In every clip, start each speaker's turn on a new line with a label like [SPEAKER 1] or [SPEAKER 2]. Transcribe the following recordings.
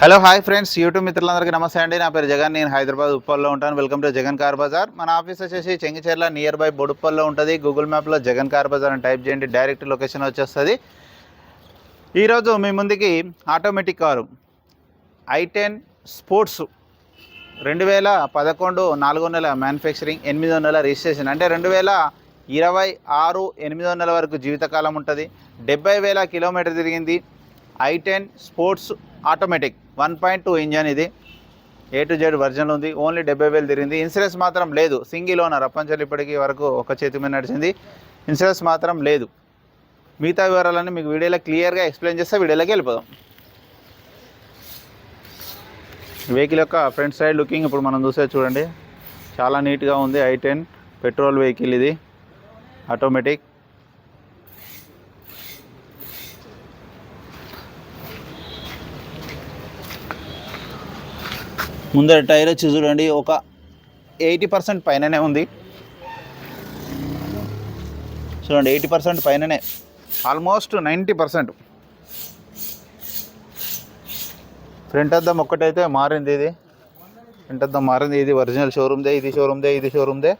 [SPEAKER 1] Hello hi friends, YouTube మిత్రులందరికీ నమస్తే అండి. నా పేరు జగన్. నేను హైదరాబాద్ ఉప్పల్లో ఉంటాను. Welcome to Jagan car Bazaar. మన ఆఫీస్ వచ్చేసి చెంగిచెర్ల నియర్ బై బొడుప్పల్లో ఉంటుంది. గూగుల్ మ్యాప్లో జగన్ కార్ బజార్ అని టైప్ చేయండి, డైరెక్ట్ లొకేషన్ వచ్చేస్తుంది. ఈరోజు మీ ముందుకి ఆటోమేటిక్ కారు i10 స్పోర్ట్స్ 2011 4వ నెల మ్యానుఫ్యాక్చరింగ్, 8వ నెల రిజిస్ట్రేషన్, అంటే 2026 8వ నెల వరకు జీవితకాలం ఉంటుంది. 70,000 కిలోమీటర్ తిరిగింది. i10 స్పోర్ట్స్ ఆటోమేటిక్ 1.2 ఇంజన్, ఇది A to Z వర్జన్ ఉంది. ఓన్లీ 70,000 తిరిగింది. ఇన్సూరెన్స్ మాత్రం లేదు. సింగిల్ ఓనర్, అప్పంచలు ఇప్పటికీ వరకు ఒక చేతి మీద నడిచింది. ఇన్సూరెన్స్ మాత్రం లేదు. మిగతా వివరాలన్నీ మీకు వీడియోలో క్లియర్గా ఎక్స్ప్లెయిన్ చేస్తే వీడియోలోకి వెళ్ళిపోదాం. వెహికల్ యొక్క ఫ్రంట్ సైడ్ లుకింగ్ ఇప్పుడు మనం చూసే చూడండి, చాలా నీట్గా ఉంది. i10 పెట్రోల్ వెహికల్, ఇది ఆటోమేటిక్. ముందర టైర్ వచ్చి చూడండి, ఒక 80% పైననే ఉంది. చూడండి, 80% పైననే, ఆల్మోస్ట్ 90%. ఫ్రంట్ అద్దం ఒక్కటైతే మారింది. ఇది ఫ్రంట్ అద్దం మారింది. ఇది ఒరిజినల్ షోరూమ్దే, ఇది షోరూమ్దే, ఇది షోరూమ్దే,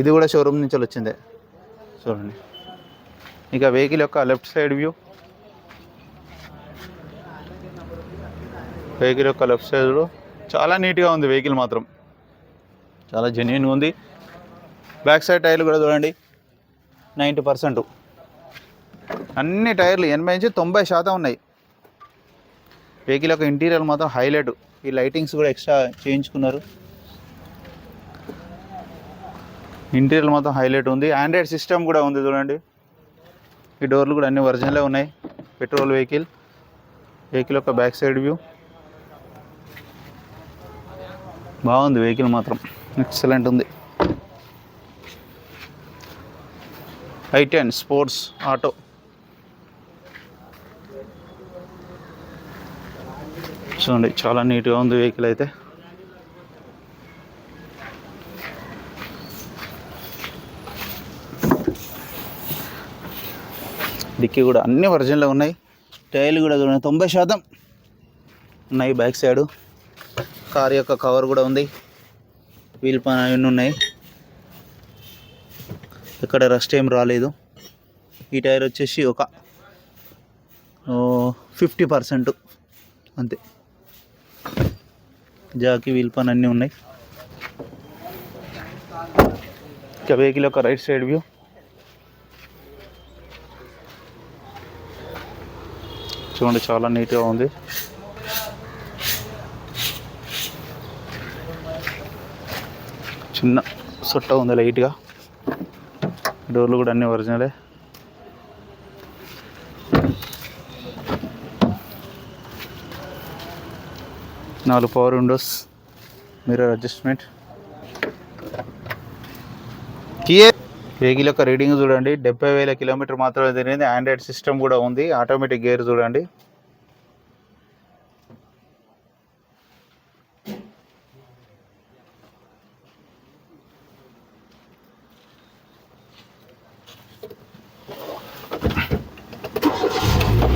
[SPEAKER 1] ఇది కూడా షోరూమ్ నుంచి వచ్చిందే. చూడండి, ఇక వెహికల్ యొక్క లెఫ్ట్ సైడ్ వ్యూ. వెహికల్ యొక్క లెఫ్ట్ సైడ్ చాలా నీట్గా ఉంది. వెహికల్ మాత్రం చాలా జెన్యూన్గా ఉంది. బ్యాక్ సైడ్ టైర్లు కూడా చూడండి, 90%. అన్ని టైర్లు 80 నుంచి 90% ఉన్నాయి. వెహికల్ యొక్క ఇంటీరియర్ మాత్రం హైలైట్. ఈ లైటింగ్స్ కూడా ఎక్స్ట్రా చేయించుకున్నారు. ఇంటీరియర్ మాత్రం హైలైట్ ఉంది. ఆండ్రాయిడ్ సిస్టమ్ కూడా ఉంది చూడండి. ఈ డోర్లు కూడా అన్ని ఒరిజినలే ఉన్నాయి. Petrol vehicle. వెహికల్ యొక్క బ్యాక్ సైడ్ వ్యూ బాగుంది. వెహికల్ మాత్రం ఎక్సలెంట్ ఉంది. i10 sports auto. చూడండి, చాలా నీట్గా ఉంది వెహికల్ అయితే. డిక్కీ కూడా అన్ని ఒరిజినల్గా ఉన్నాయి. టైర్లు కూడా చూడండి 90% ఉన్నాయి. బ్యాక్ సైడు కార్ యొక్క కవర్ కూడా ఉంది. వీల్ పైన అవన్నీ ఉన్నాయి. ఇక్కడ రస్ట్ ఏం రాలేదు. ఈ టైర్ వచ్చేసి ఒక 50% అంతే. జాకీ వీల్ పైన అన్నీ ఉన్నాయి. ఇక వెహికల్ యొక్క రైట్ సైడ్ వ్యూ. చూడండి, చాలా నీట్గా ఉంది. చిన్న సొట్ట ఉంది లైట్గా. డోర్లు కూడా అన్నీ ఒరిజినలే. నాలుగు power Windows, mirror adjustment. Vehicle యొక్క రీడింగ్ చూడండి, 70,000 కిలోమీటర్ మాత్రమే తిరిగింది. ఆండ్రాయిడ్ సిస్టమ్ కూడా ఉంది. ఆటోమేటిక్ గేర్ చూడండి.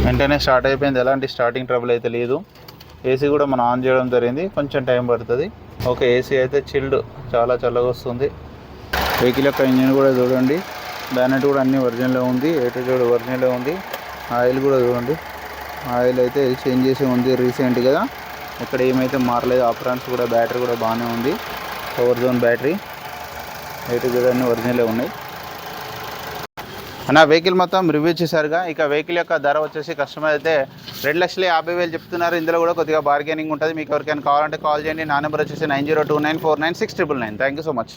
[SPEAKER 1] వెంటనే స్టార్ట్ అయిపోయింది. ఎలాంటి స్టార్టింగ్ ట్రబుల్ అయితే లేదు. ఏసీ కూడా మనం ఆన్ చేయడం జరిగింది, కొంచెం టైం పడుతుంది. ఓకే, ఏసీ అయితే చిల్డ్, చాలా చల్లగా వస్తుంది. వెహికల్ యొక్క ఇంజిన్ కూడా చూడండి, బ్యానెట్ కూడా అన్నీ ఒరిజినల్గా ఉంది. A to Z ఒరిజినల్గా ఉంది. ఆయిల్ కూడా చూడండి, ఆయిల్ అయితే చేంజ్ చేసి ఉంది రీసెంట్ కదా. ఇక్కడ ఏమైతే మారలేదు. ఆపరాన్స్ కూడా, బ్యాటరీ కూడా బాగానే ఉంది. Power zone battery. A to Z అన్నీ ఒరిజినల్గా ఉన్నాయి. నా వెహికల్ మొత్తం రివ్యూ చేశారుగా. ఇక వెహికల్ యొక్క ధర వచ్చేసి కస్టమర్ అయితే 2,50,000 చెప్తున్నారు. ఇందులో కూడా కొద్దిగా బార్గెనింగ్ ఉంటుంది. మీకు ఎవరికైనా కావాలంటే కాల్ చేయండి. నా నెంబర్ వచ్చేసి 9029496999. Thank you so much.